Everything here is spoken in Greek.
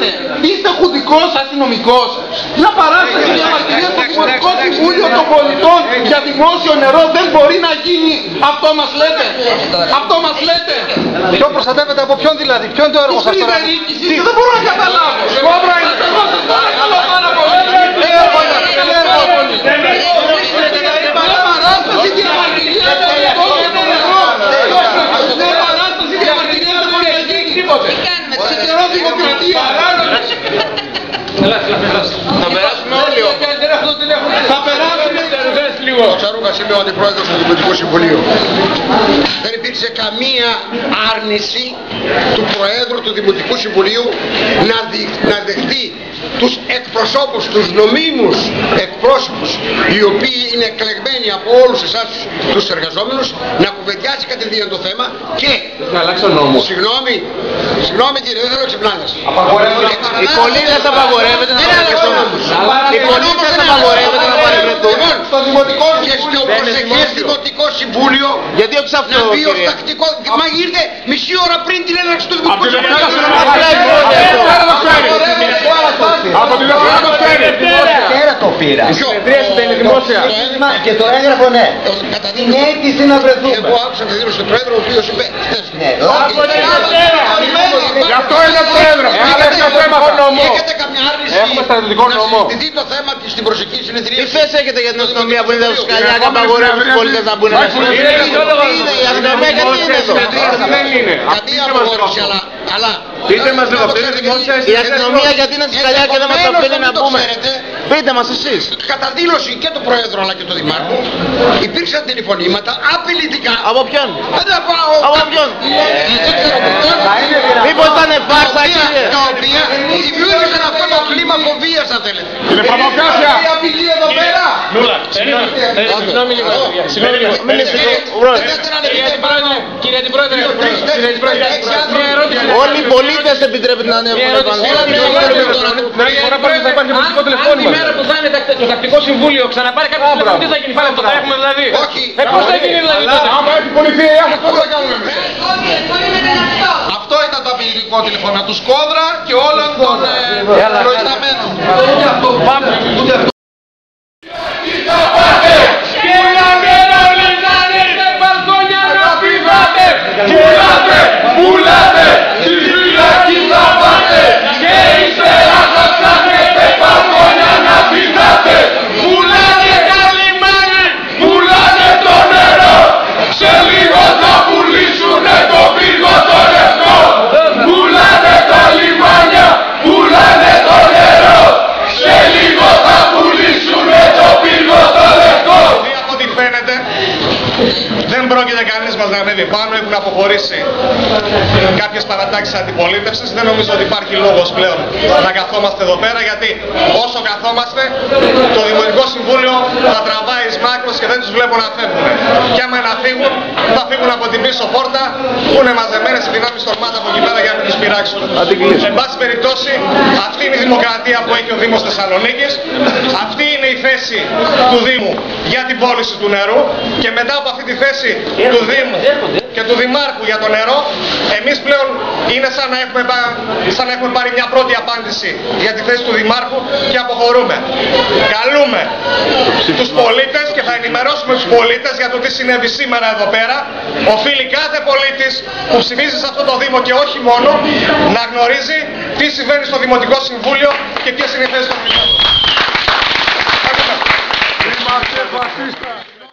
λέτε. Είστε χουντικός αστυνομικός. Μια παράσταση διαμαρτυρία στο Δημοτικό Συμβούλιο των Πολιτών για δημόσιο νερό δεν μπορεί να γίνει. Αυτό μας λέτε. Αυτό μας λέτε. Ποιο προστατεύεται από ποιον δηλαδή, ποιο είναι το έργο σας τώρα? Δεν μπορώ να καταλάβω. Σκόμπρα είναι. Εγώ σας παρακαλώ πάρα πολύ. Μια παράσταση διαμαρτυρία των πολιτών για το νερό. Μια παράσταση διαμαρτυρία δεν μπορεί να γίνει τίποτε. Σε καιρό δημοκρατία. Θα περάσουμε όλοι όμως. Θα περάσουμε λίγο. Ο Τσαρούκας είμαι ο αντιπρόεδρος του Δημοτικού Συμβουλίου. Δεν υπήρξε καμία άρνηση του Προέδρου του Δημοτικού Συμβουλίου να δεχτεί τους εκπροσώπους, τους νομίμους εκπρόσωπους, οι οποίοι είναι εκλεγμένοι από όλους εσάς τους εργαζόμενους, να κουβεντιάσει κατευθείαν το θέμα και... Να αλλάξει ο νόμος. Συγγνώμη κύριε, δεν θέλω ξυπνάδες. Οι πολίτες απαγορεύεται να παρευρεθούν. Οι πολίτες απαγορεύεται να παρευρεθούν. Στο Δημοτικό και στο προσεχές Δημοτικό Συμβούλιο. Γιατί όχι σε αυτό, κύριε? Μα ήρθε μισή ώρα πριν την έναρξη του Δημοτικού Συμβουλίου. Από την Δευτέρα το φέρει. Δευτέρα το πήρα. Η συνεδρίαση δεν είναι δημόσια. Και το έγγραφο ναι. Την αίτηση να βρεθούμε. Εγώ άκουσα να δίνω στον Πρόεδρο ο οποίος είπε χθες. Από την Δευτέρα. Γι' αυτό είναι Πρόεδρο. Άλλαξε το θέμα του νόμου. Έχετε καμιά άρνηση Έχουμε στρατιωτικό νόμο. να συζητηθεί το θέμα στην προσεχή συνεδρία? Τι θέση έχετε για την αστυνομία που είναι στα σκαλιά και απαγορεύουν τους πολίτες να μπουν μέσα? Η αστυνομία γιατί είναι εδώ? Δεν είναι. Γιατί απαγόρευση, αλλά... Πείτε μας λίγο, αυτή είναι δημόσια η αστυνομία γιατί είναι στη σκαλιά και δεν μας αφήνει να μπούμε. Πείτε μας εσείς. Κατά δήλωση και του Προέδρου αλλά και του Δημάρχου υπήρξαν τηλεφωνήματα απειλητικά. Από ποιον? Από ποιον? Μήπως ήταν φάρσα, κύριε? Τα οποία δημιούργησαν αυτό το κλίμα φοβίας, αν θέλετε. Είναι προβοκάσια. Η απειλή εδώ πέρα. Συγγνώμη λίγο. Κύριε Αντιπρόεδρε. Όλοι οι πολίτες επιτρέπεται να ανέβουν επάνω. Αν τη μέρα που θα είναι το τακτικό συμβούλιο ξαναπάρει κάποιος τηλέφωνο, τι θα γίνει πάλι αυτό, θα έχουμε δηλαδή? Όχι. Πώς θα γίνει δηλαδή τότε? Άμα έχει πολιτεία, αυτό θα κάνουμε. Αυτό ήταν το απειλητικό τηλεφωνό του Σκόδρα και όλων των προϊσταμένων. Πουλάτε, στη φυλακή θα πάτε και ύστερα θα ψάχνετε μπαλκόνια να πηδάτε. Πουλάτε τα λιμάνια, πουλάτε το νερό, σε λίγο θα πουλήσουνε το πύργο το λευκό. Πουλάτε τα λιμάνια, πουλάτε το νερό, σε λίγο θα πουλήσουνε το πύργο το λευκό. Από ό,τι φαίνεται δεν πρόκειται κανείς μας να ανέβει πάνω, έχουν αποχωρήσει κάποιες παρατάξεις αντιπολίτευσης. Δεν νομίζω ότι υπάρχει λόγος πλέον να καθόμαστε εδώ πέρα, γιατί όσο καθόμαστε το Δημοτικό Συμβούλιο θα τραβάει εις μάκρος και δεν τους βλέπω να φεύγουν. Και άμα να φύγουν, θα φύγουν από την πίσω πόρτα που είναι μαζεμένες οι δυνάμεις των ΜΑΤ από εκεί πέρα για να τους πειράξουν. Εν πάση περιπτώσει, αυτή είναι η δημοκρατία που έχει ο Δήμος Θεσσαλονίκης. Αυτή είναι η θέση του Δήμου για την πώληση του νερού και μετά από αυτή τη θέση του Δήμου και του Δημάρχου για το νερό, εμείς πλέον είναι σαν να έχουμε πάρει μια πρώτη απάντηση για τη θέση του Δημάρχου και αποχωρούμε. Καλούμε τους πολίτες και θα ενημερώσουμε τους πολίτες για το τι συνέβη σήμερα εδώ πέρα. Οφείλει κάθε πολίτης που ψηφίζει σε αυτό το Δήμο και όχι μόνο να γνωρίζει τι συμβαίνει στο Δημοτικό Συμβούλιο και ποιες είναι οι θέσεις των πολιτών.